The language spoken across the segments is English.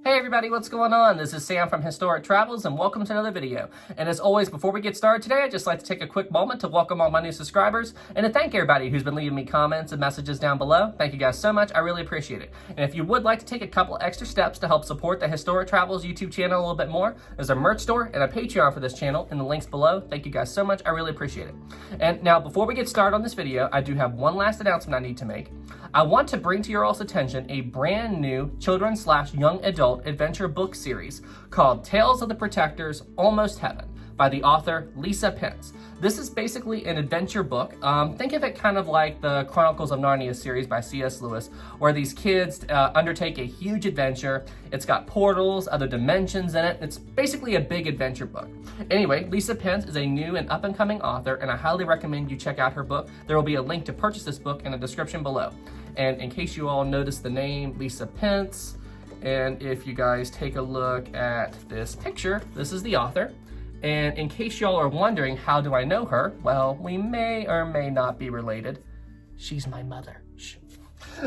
Hey everybody, what's going on? This is Sam from Historic Travels and welcome to another video. And as always, before we get started today, I'd just like to take a quick moment to welcome all my new subscribers and to thank everybody who's been leaving me comments and messages down below. Thank you guys so much. I really appreciate it. And if you would like to take a couple extra steps to help support the Historic Travels YouTube channel a little bit more, there's a merch store and a Patreon for this channel in the links below. Thank you guys so much. I really appreciate it. And now, before we get started on this video, I do have one last announcement I need to make. I want to bring to your all's attention a brand new children/young adult adventure book series called Tales of the Protectors Almost Heaven by the author Lisa Pence. This is basically an adventure book. Think of it kind of like the Chronicles of Narnia series by C.S. Lewis, where these kids undertake a huge adventure. It's got portals, other dimensions in it. It's basically a big adventure book. Anyway, Lisa Pence is a new and up-and-coming author, and I highly recommend you check out her book. There will be a link to purchase this book in the description below. And in case you all noticed the name Lisa Pence, and if you guys take a look at this picture, this is the author. And in case y'all are wondering, how do I know her? Well, we may or may not be related. She's my mother. Shh.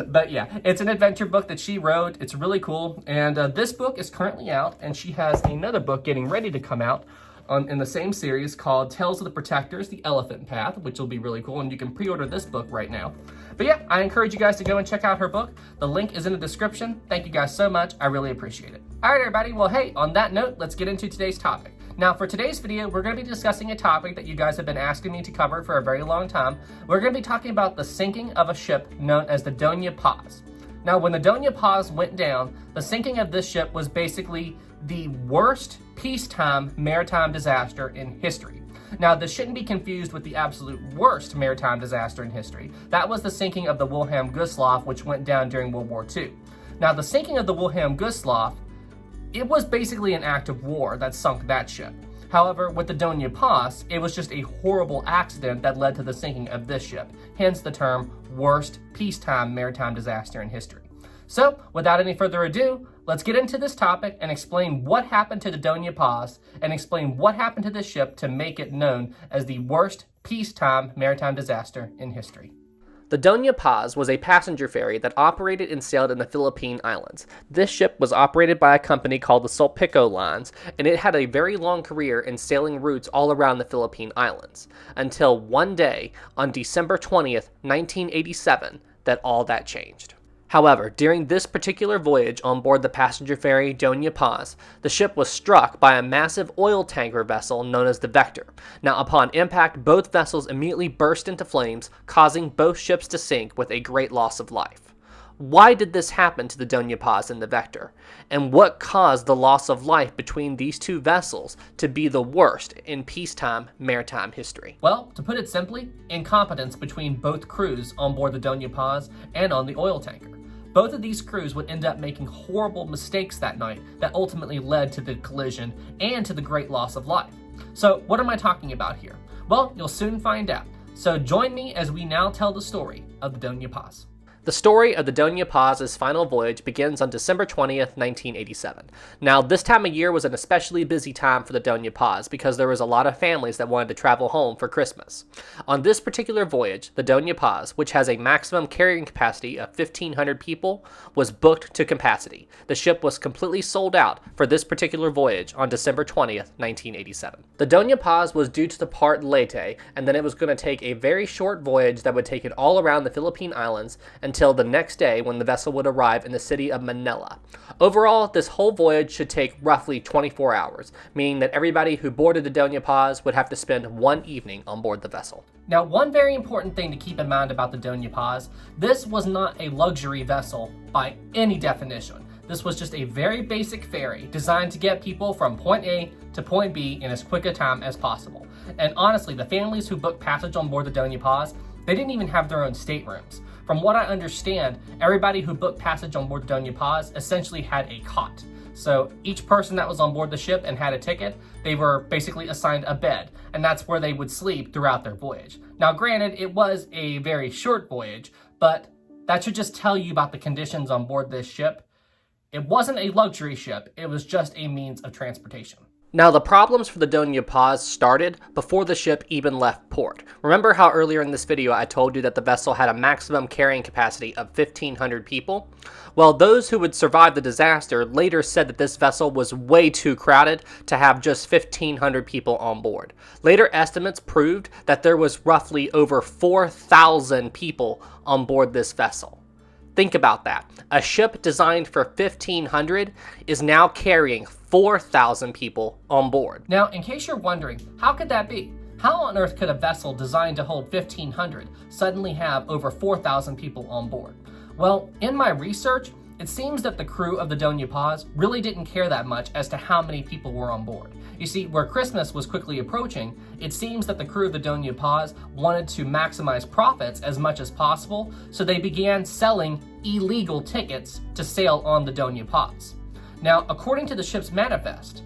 But yeah, it's an adventure book that she wrote. It's really cool. And this book is currently out, and she has another book getting ready to come out in the same series called Tales of the Protectors, The Elephant Path, which will be really cool, and you can pre-order this book right now. But yeah, I encourage you guys to go and check out her book. The link is in the description. Thank you guys so much. I really appreciate it. All right, everybody. Well, hey, on that note, let's get into today's topic. Now, for today's video, we're going to be discussing a topic that you guys have been asking me to cover for a very long time. We're going to be talking about the sinking of a ship known as the Doña Paz. Now, when the Doña Paz went down, the sinking of this ship was basically the worst peacetime maritime disaster in history. Now, this shouldn't be confused with the absolute worst maritime disaster in history. That was the sinking of the Wilhelm Gustloff, which went down during World War II. Now, the sinking of the Wilhelm Gustloff, it was basically an act of war that sunk that ship. However, with the Doña Paz, it was just a horrible accident that led to the sinking of this ship, hence the term worst peacetime maritime disaster in history. So, without any further ado, let's get into this topic and explain what happened to the Doña Paz and explain what happened to this ship to make it known as the worst peacetime maritime disaster in history. The Doña Paz was a passenger ferry that operated and sailed in the Philippine Islands. This ship was operated by a company called the Sulpico Lines, and it had a very long career in sailing routes all around the Philippine Islands, until one day, on December 20th, 1987, that all that changed. However, during this particular voyage on board the passenger ferry Doña Paz, the ship was struck by a massive oil tanker vessel known as the Vector. Now, upon impact, both vessels immediately burst into flames, causing both ships to sink with a great loss of life. Why did this happen to the Doña Paz and the Vector? And what caused the loss of life between these two vessels to be the worst in peacetime maritime history? Well, to put it simply, incompetence between both crews on board the Doña Paz and on the oil tanker. Both of these crews would end up making horrible mistakes that night that ultimately led to the collision and to the great loss of life. So what am I talking about here? Well, you'll soon find out. So join me as we now tell the story of the Doña Paz. The story of the Doña Paz's final voyage begins on December 20th, 1987. Now, this time of year was an especially busy time for the Doña Paz because there was a lot of families that wanted to travel home for Christmas. On this particular voyage, the Doña Paz, which has a maximum carrying capacity of 1,500 people, was booked to capacity. The ship was completely sold out for this particular voyage on December 20th, 1987. The Doña Paz was due to depart Leyte, and then it was going to take a very short voyage that would take it all around the Philippine Islands until the next day when the vessel would arrive in the city of Manila. Overall, this whole voyage should take roughly 24 hours, meaning that everybody who boarded the Doña Paz would have to spend one evening on board the vessel. Now, one very important thing to keep in mind about the Doña Paz, this was not a luxury vessel by any definition. This was just a very basic ferry designed to get people from point A to point B in as quick a time as possible. And honestly, the families who booked passage on board the Doña Paz, they didn't even have their own staterooms. From what I understand, everybody who booked passage on board the Doña Paz essentially had a cot. So each person that was on board the ship and had a ticket, they were basically assigned a bed, and that's where they would sleep throughout their voyage. Now, granted, it was a very short voyage, but that should just tell you about the conditions on board this ship. It wasn't a luxury ship, it was just a means of transportation. Now, the problems for the Doña Paz started before the ship even left port. Remember how earlier in this video I told you that the vessel had a maximum carrying capacity of 1,500 people? Well, those who would survive the disaster later said that this vessel was way too crowded to have just 1,500 people on board. Later estimates proved that there was roughly over 4,000 people on board this vessel. Think about that. A ship designed for 1,500 is now carrying 4,000 people on board. Now, in case you're wondering, how could that be? How on earth could a vessel designed to hold 1,500 suddenly have over 4,000 people on board? Well, in my research, it seems that the crew of the Doña Paz really didn't care that much as to how many people were on board. You see, where Christmas was quickly approaching, it seems that the crew of the Doña Paz wanted to maximize profits as much as possible, so they began selling illegal tickets to sail on the Doña Paz. Now, according to the ship's manifest,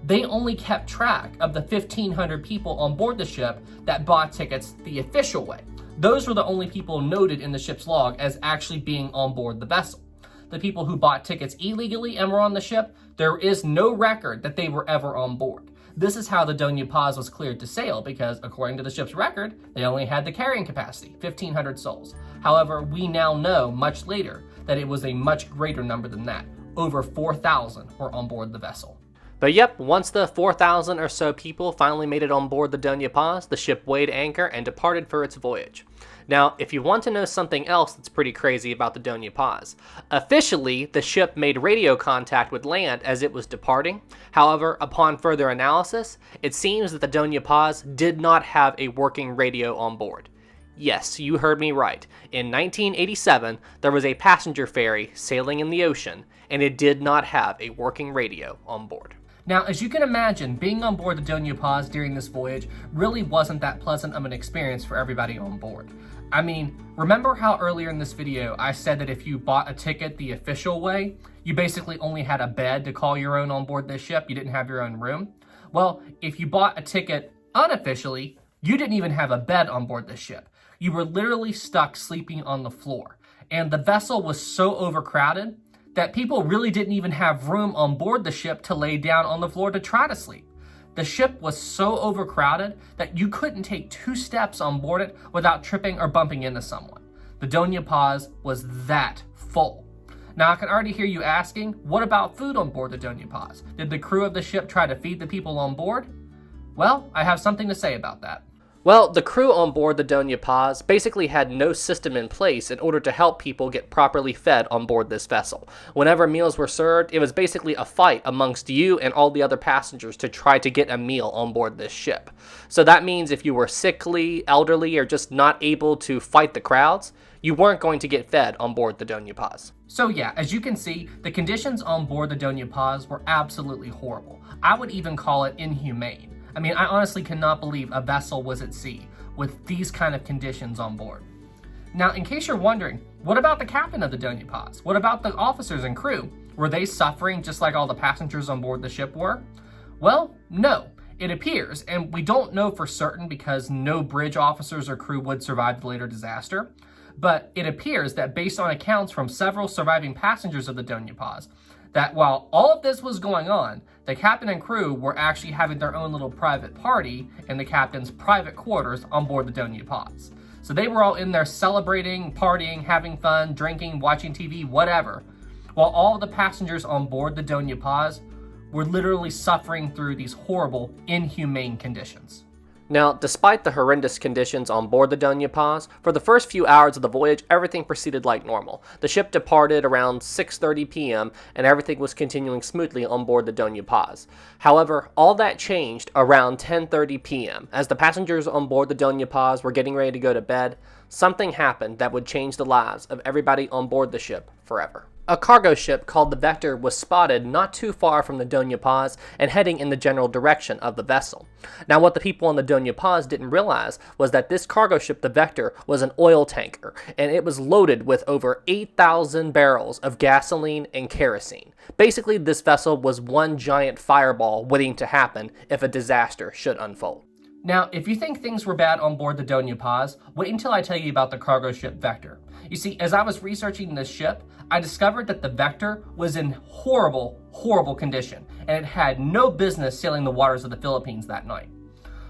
they only kept track of the 1,500 people on board the ship that bought tickets the official way. Those were the only people noted in the ship's log as actually being on board the vessel. The people who bought tickets illegally and were on the ship, there is no record that they were ever on board. This is how the Doña Paz was cleared to sail because, according to the ship's record, they only had the carrying capacity, 1,500 souls. However, we now know much later that it was a much greater number than that. Over 4,000 were on board the vessel. But yep, once the 4,000 or so people finally made it on board the Doña Paz, the ship weighed anchor and departed for its voyage. Now, if you want to know something else that's pretty crazy about the Doña Paz, officially, the ship made radio contact with land as it was departing. However, upon further analysis, it seems that the Doña Paz did not have a working radio on board. Yes, you heard me right. In 1987, there was a passenger ferry sailing in the ocean, and it did not have a working radio on board. Now, as you can imagine, being on board the Doña Paz during this voyage really wasn't that pleasant of an experience for everybody on board. I mean, remember how earlier in this video I said that if you bought a ticket the official way, you basically only had a bed to call your own on board this ship, you didn't have your own room? Well, if you bought a ticket unofficially, you didn't even have a bed on board the ship. You were literally stuck sleeping on the floor. And the vessel was so overcrowded that people really didn't even have room on board the ship to lay down on the floor to try to sleep. The ship was so overcrowded that you couldn't take 2 steps on board it without tripping or bumping into someone. The Doña Paz was that full. Now, I can already hear you asking, what about food on board the Doña Paz? Did the crew of the ship try to feed the people on board? Well, I have something to say about that. Well, the crew on board the Doña Paz basically had no system in place in order to help people get properly fed on board this vessel. Whenever meals were served, it was basically a fight amongst you and all the other passengers to try to get a meal on board this ship. So that means if you were sickly, elderly, or just not able to fight the crowds, you weren't going to get fed on board the Doña Paz. So yeah, as you can see, the conditions on board the Doña Paz were absolutely horrible. I would even call it inhumane. I mean, I honestly cannot believe a vessel was at sea with these kind of conditions on board. Now, in case you're wondering, what about the captain of the Doña Paz? What about the officers and crew? Were they suffering just like all the passengers on board the ship were? Well, no. It appears, and we don't know for certain because no bridge officers or crew would survive the later disaster, but it appears that based on accounts from several surviving passengers of the Doña Paz, that while all of this was going on, the captain and crew were actually having their own little private party in the captain's private quarters on board the Doña Paz. So they were all in there celebrating, partying, having fun, drinking, watching TV, whatever, while all the passengers on board the Doña Paz were literally suffering through these horrible, inhumane conditions. Now, despite the horrendous conditions on board the Doña Paz, for the first few hours of the voyage, everything proceeded like normal. The ship departed around 6:30 p.m., and everything was continuing smoothly on board the Doña Paz. However, all that changed around 10:30 p.m. As the passengers on board the Doña Paz were getting ready to go to bed, something happened that would change the lives of everybody on board the ship forever. A cargo ship called the Vector was spotted not too far from the Doña Paz and heading in the general direction of the vessel. Now, what the people on the Doña Paz didn't realize was that this cargo ship, the Vector, was an oil tanker, and it was loaded with over 8,000 barrels of gasoline and kerosene. Basically, this vessel was one giant fireball waiting to happen if a disaster should unfold. Now, if you think things were bad on board the Doña Paz, wait until I tell you about the cargo ship Vector. You see, as I was researching this ship, I discovered that the Vector was in horrible, horrible condition, and it had no business sailing the waters of the Philippines that night.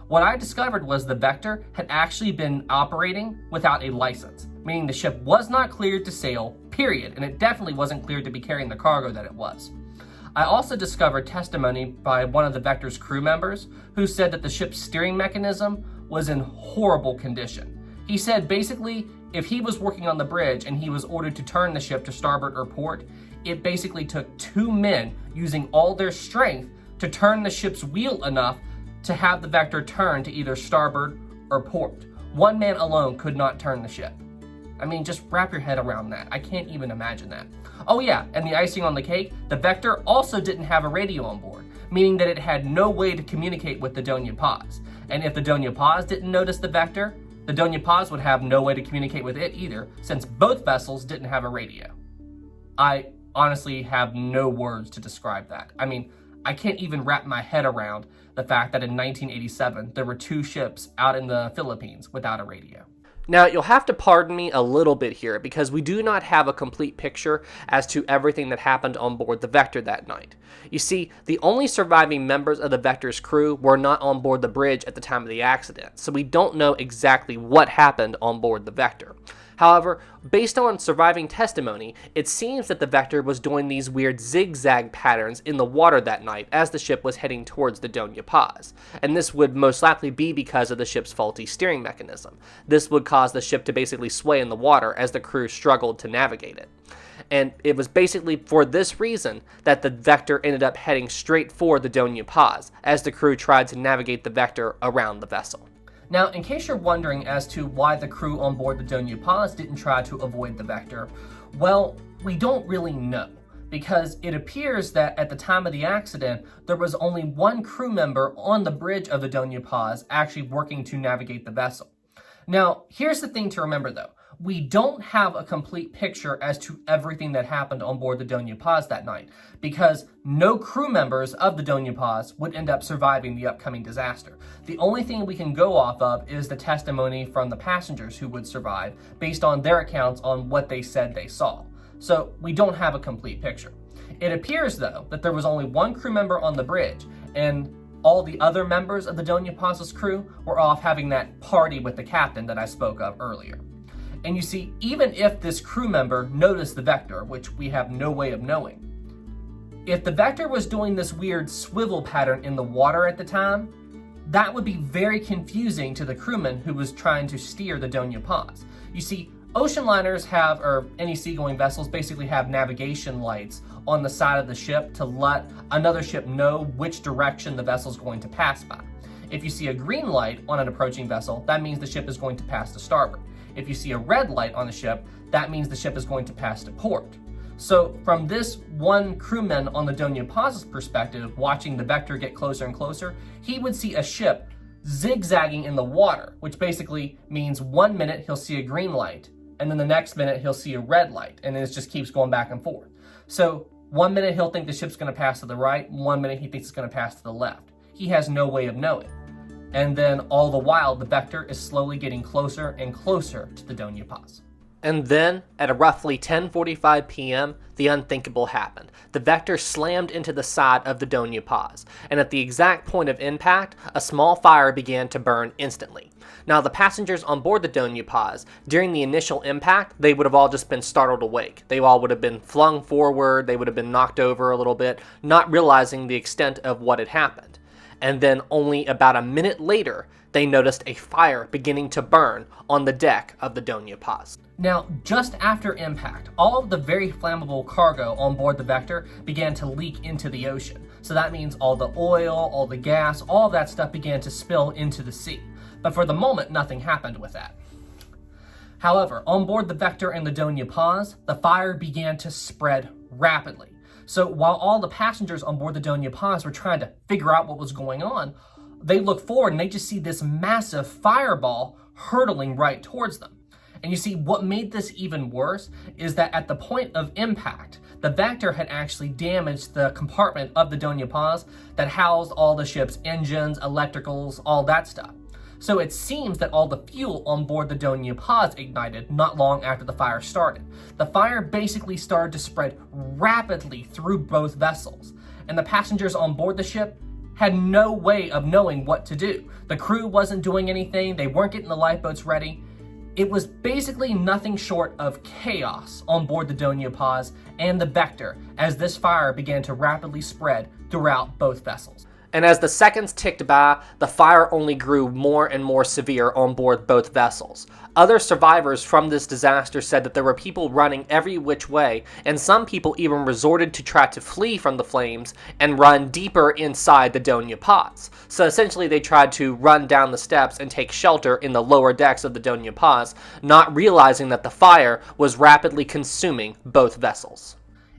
What I discovered was the Vector had actually been operating without a license, meaning the ship was not cleared to sail, period, and it definitely wasn't cleared to be carrying the cargo that it was. I also discovered testimony by one of the Vector's crew members who said that the ship's steering mechanism was in horrible condition. He said basically if he was working on the bridge and he was ordered to turn the ship to starboard or port, it basically took 2 men using all their strength to turn the ship's wheel enough to have the Vector turn to either starboard or port. 1 man alone could not turn the ship. I mean, just wrap your head around that. I can't even imagine that. Oh yeah, and the icing on the cake, the Vector also didn't have a radio on board, meaning that it had no way to communicate with the Doña Paz. And if the Doña Paz didn't notice the Vector, the Doña Paz would have no way to communicate with it either, since both vessels didn't have a radio. I honestly have no words to describe that. I mean, I can't even wrap my head around the fact that in 1987, there were 2 ships out in the Philippines without a radio. Now, you'll have to pardon me a little bit here because we do not have a complete picture as to everything that happened on board the Vector that night. You see, the only surviving members of the Vector's crew were not on board the bridge at the time of the accident, so we don't know exactly what happened on board the Vector. However, based on surviving testimony, it seems that the Vector was doing these weird zigzag patterns in the water that night as the ship was heading towards the Doña Paz, and this would most likely be because of the ship's faulty steering mechanism. This would cause the ship to basically sway in the water as the crew struggled to navigate it. And it was basically for this reason that the Vector ended up heading straight for the Doña Paz as the crew tried to navigate the Vector around the vessel. Now, in case you're wondering as to why the crew on board the Doña Paz didn't try to avoid the Vector, well, we don't really know, because it appears that at the time of the accident, there was only 1 crew member on the bridge of the Doña Paz actually working to navigate the vessel. Now, here's the thing to remember though. We don't have a complete picture as to everything that happened on board the Doña Paz that night, because no crew members of the Doña Paz would end up surviving the upcoming disaster. The only thing we can go off of is the testimony from the passengers who would survive based on their accounts on what they said they saw. So we don't have a complete picture. It appears though that there was only 1 crew member on the bridge, and all the other members of the Doña Paz's crew were off having that party with the captain that I spoke of earlier. And you see, even if this crew member noticed the Vector, which we have no way of knowing, if the Vector was doing this weird swivel pattern in the water at the time, that would be very confusing to the crewman who was trying to steer the Doña Paz. You see, ocean liners have, or any seagoing vessels basically have navigation lights on the side of the ship to let another ship know which direction the vessel's going to pass by. If you see a green light on an approaching vessel, that means the ship is going to pass to starboard. If you see a red light on the ship, that means the ship is going to pass to port. So from this 1 crewman on the Doña Paz's perspective, watching the Vector get closer and closer, he would see a ship zigzagging in the water, which basically means 1 minute he'll see a green light, and then the next minute he'll see a red light, and then it just keeps going back and forth. So 1 minute he'll think the ship's going to pass to the right, 1 minute he thinks it's going to pass to the left. He has no way of knowing. And then all the while, the Vector is slowly getting closer and closer to the Doña Paz. And then, at roughly 10:45 p.m., the unthinkable happened. The Vector slammed into the side of the Doña Paz, and at the exact point of impact, a small fire began to burn instantly. Now, the passengers on board the Doña Paz, during the initial impact, they would have all just been startled awake. They all would have been flung forward, they would have been knocked over a little bit, not realizing the extent of what had happened. And then only about a minute later, they noticed a fire beginning to burn on the deck of the Doña Paz. Now, just after impact, all of the very flammable cargo on board the Vector began to leak into the ocean. So that means all the oil, all the gas, all of that stuff began to spill into the sea. But for the moment, nothing happened with that. However, on board the Vector and the Doña Paz, the fire began to spread rapidly. So while all the passengers on board the Doña Paz were trying to figure out what was going on, they look forward and they just see this massive fireball hurtling right towards them. And you see, what made this even worse is that at the point of impact, the Vector had actually damaged the compartment of the Doña Paz that housed all the ship's engines, electricals, all that stuff. So it seems that all the fuel on board the Doña Paz ignited not long after the fire started. The fire basically started to spread rapidly through both vessels. and the passengers on board the ship had no way of knowing what to do. The crew wasn't doing anything, they weren't getting the lifeboats ready. It was basically nothing short of chaos on board the Doña Paz and the Vector as this fire began to rapidly spread throughout both vessels. And as the seconds ticked by, the fire only grew more and more severe on board both vessels. Other survivors from this disaster said that there were people running every which way, and some people even resorted to try to flee from the flames and run deeper inside the Doña Paz. So essentially they tried to run down the steps and take shelter in the lower decks of the Doña Paz, not realizing that the fire was rapidly consuming both vessels.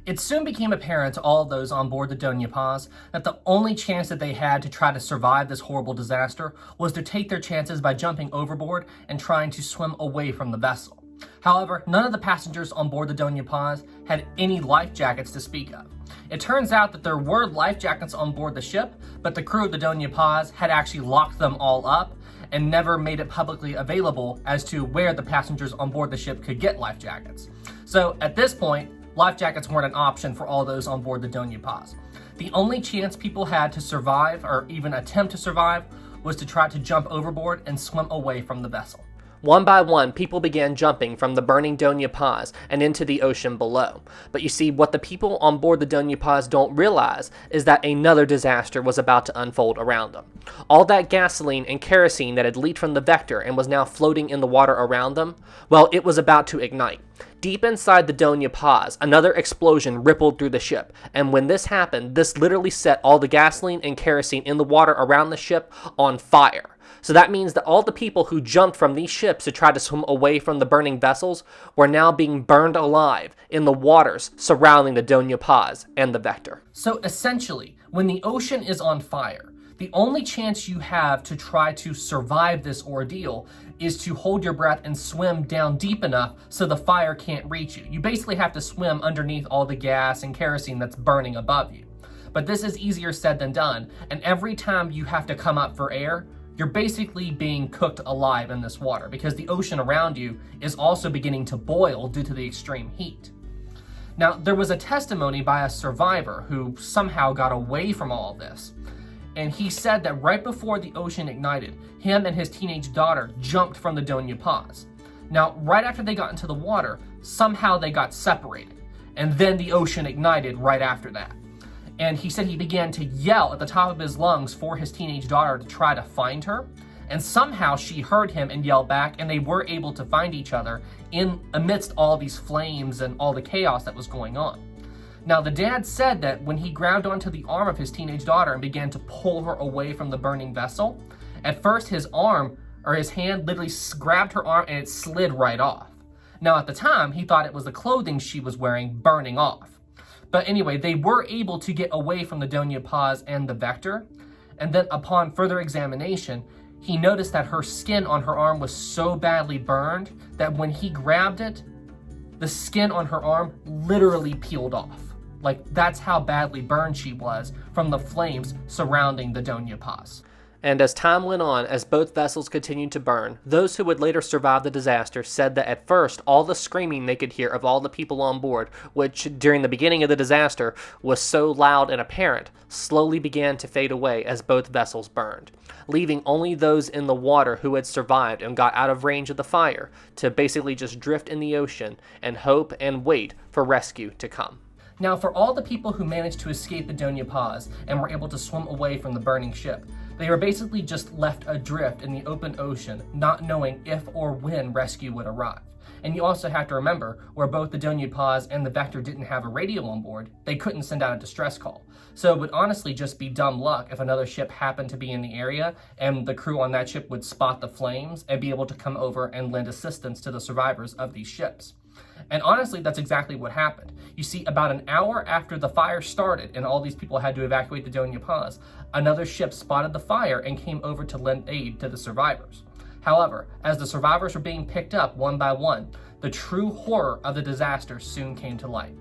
It soon became apparent to all of those on board the Doña Paz that the only chance that they had to try to survive this horrible disaster was to take their chances by jumping overboard and trying to swim away from the vessel. However, none of the passengers on board the Doña Paz had any life jackets to speak of. It turns out that there were life jackets on board the ship, but the crew of the Doña Paz had actually locked them all up and never made it publicly available as to where the passengers on board the ship could get life jackets. So at this point, life jackets weren't an option for all those on board the Doña Paz. The only chance people had to survive, or even attempt to survive, was to try to jump overboard and swim away from the vessel. One by one, people began jumping from the burning Doña Paz and into the ocean below. But you see, what the people on board the Doña Paz don't realize is that another disaster was about to unfold around them. All that gasoline and kerosene that had leaked from the Vector and was now floating in the water around them, well, it was about to ignite. Deep inside the Doña Paz, another explosion rippled through the ship, and when this happened, this literally set all the gasoline and kerosene in the water around the ship on fire. So that means that all the people who jumped from these ships to try to swim away from the burning vessels were now being burned alive in the waters surrounding the Doña Paz and the Vector. So essentially, when the ocean is on fire, the only chance you have to try to survive this ordeal is to hold your breath and swim down deep enough so the fire can't reach you. You basically have to swim underneath all the gas and kerosene that's burning above you. But this is easier said than done, and every time you have to come up for air, you're basically being cooked alive in this water because the ocean around you is also beginning to boil due to the extreme heat. Now, there was a testimony by a survivor who somehow got away from all of this. And he said that right before the ocean ignited, him and his teenage daughter jumped from the Doña Paz. Now, right after they got into the water, somehow they got separated. And then the ocean ignited right after that. And he said he began to yell at the top of his lungs for his teenage daughter to try to find her. And somehow she heard him and yelled back, and they were able to find each other in amidst all these flames and all the chaos that was going on. Now, the dad said that when he grabbed onto the arm of his teenage daughter and began to pull her away from the burning vessel, at first his hand literally grabbed her arm and it slid right off. Now, at the time, he thought it was the clothing she was wearing burning off. But anyway, they were able to get away from the Doña Paz and the Vector, and then upon further examination, he noticed that her skin on her arm was so badly burned that when he grabbed it, the skin on her arm literally peeled off. Like, that's how badly burned she was from the flames surrounding the Doña Paz. And as time went on, as both vessels continued to burn, those who would later survive the disaster said that at first, all the screaming they could hear of all the people on board, which during the beginning of the disaster was so loud and apparent, slowly began to fade away as both vessels burned, leaving only those in the water who had survived and got out of range of the fire to basically just drift in the ocean and hope and wait for rescue to come. Now, for all the people who managed to escape the Doña Paz and were able to swim away from the burning ship, they were basically just left adrift in the open ocean, not knowing if or when rescue would arrive. And you also have to remember, where both the Doña Paz and the Vector didn't have a radio on board, they couldn't send out a distress call. So it would honestly just be dumb luck if another ship happened to be in the area and the crew on that ship would spot the flames and be able to come over and lend assistance to the survivors of these ships. And honestly, that's exactly what happened. You see, about an hour after the fire started and all these people had to evacuate the Doña Paz, another ship spotted the fire and came over to lend aid to the survivors. However, as the survivors were being picked up one by one, the true horror of the disaster soon came to light.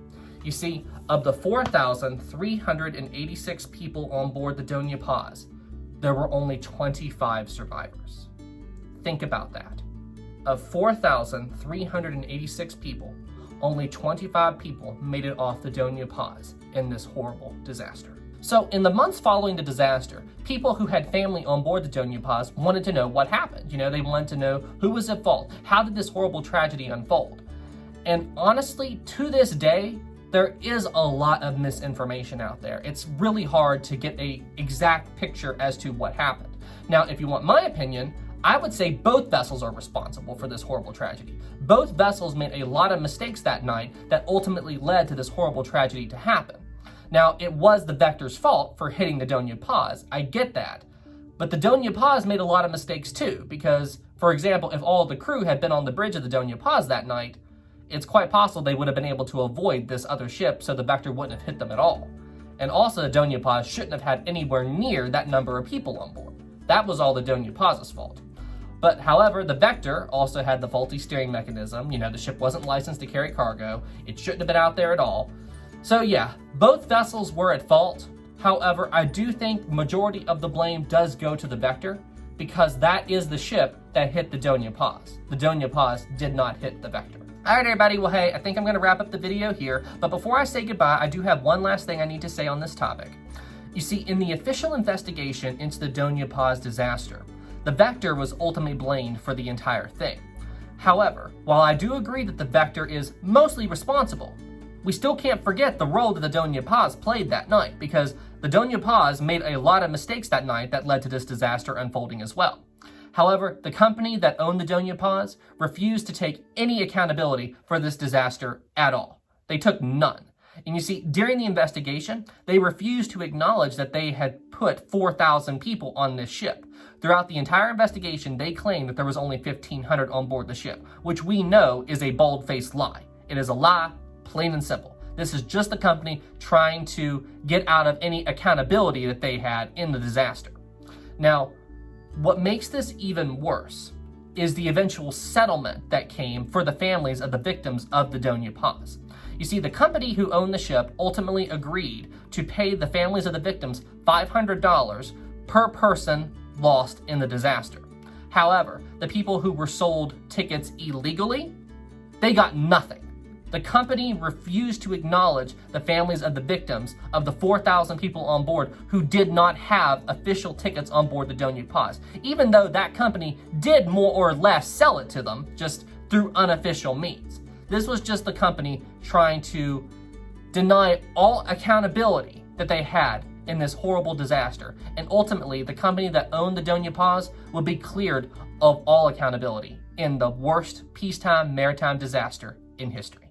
You see, of the 4,386 people on board the Doña Paz, there were only 25 survivors. Think about that. Of 4,386 people, only 25 people made it off the Doña Paz in this horrible disaster. So in the months following the disaster, people who had family on board the Doña Paz wanted to know what happened. They wanted to know who was at fault. How did this horrible tragedy unfold? And honestly, to this day, there is a lot of misinformation out there. It's really hard to get an exact picture as to what happened. Now, if you want my opinion, I would say both vessels are responsible for this horrible tragedy. Both vessels made a lot of mistakes that night that ultimately led to this horrible tragedy to happen. Now, it was the Vector's fault for hitting the Doña Paz. I get that. But the Doña Paz made a lot of mistakes too, because, for example, if all of the crew had been on the bridge of the Doña Paz that night, it's quite possible they would have been able to avoid this other ship so the Vector wouldn't have hit them at all. And also, the Doña Paz shouldn't have had anywhere near that number of people on board. That was all the Doña Paz's fault. But however, the Vector also had the faulty steering mechanism. The ship wasn't licensed to carry cargo. It shouldn't have been out there at all. So yeah, both vessels were at fault. However, I do think majority of the blame does go to the Vector, because that is the ship that hit the Doña Paz. The Doña Paz did not hit the Vector. Alright everybody, well hey, I think I'm going to wrap up the video here, but before I say goodbye, I do have one last thing I need to say on this topic. You see, in the official investigation into the Doña Paz disaster, the Vector was ultimately blamed for the entire thing. However, while I do agree that the Vector is mostly responsible, we still can't forget the role that the Doña Paz played that night, because the Doña Paz made a lot of mistakes that night that led to this disaster unfolding as well. However, the company that owned the Doña Paz refused to take any accountability for this disaster at all. They took none. And you see, during the investigation, they refused to acknowledge that they had put 4,000 people on this ship. Throughout the entire investigation, they claimed that there was only 1,500 on board the ship, which we know is a bald-faced lie. It is a lie, plain and simple. This is just the company trying to get out of any accountability that they had in the disaster. Now, what makes this even worse is the eventual settlement that came for the families of the victims of the Doña Paz. You see, the company who owned the ship ultimately agreed to pay the families of the victims $500 per person lost in the disaster. However, the people who were sold tickets illegally, they got nothing. The company refused to acknowledge the families of the victims of the 4,000 people on board who did not have official tickets on board the Doña Paz, even though that company did more or less sell it to them, just through unofficial means. This was just the company trying to deny all accountability that they had in this horrible disaster, and ultimately the company that owned the Doña Paz would be cleared of all accountability in the worst peacetime maritime disaster in history.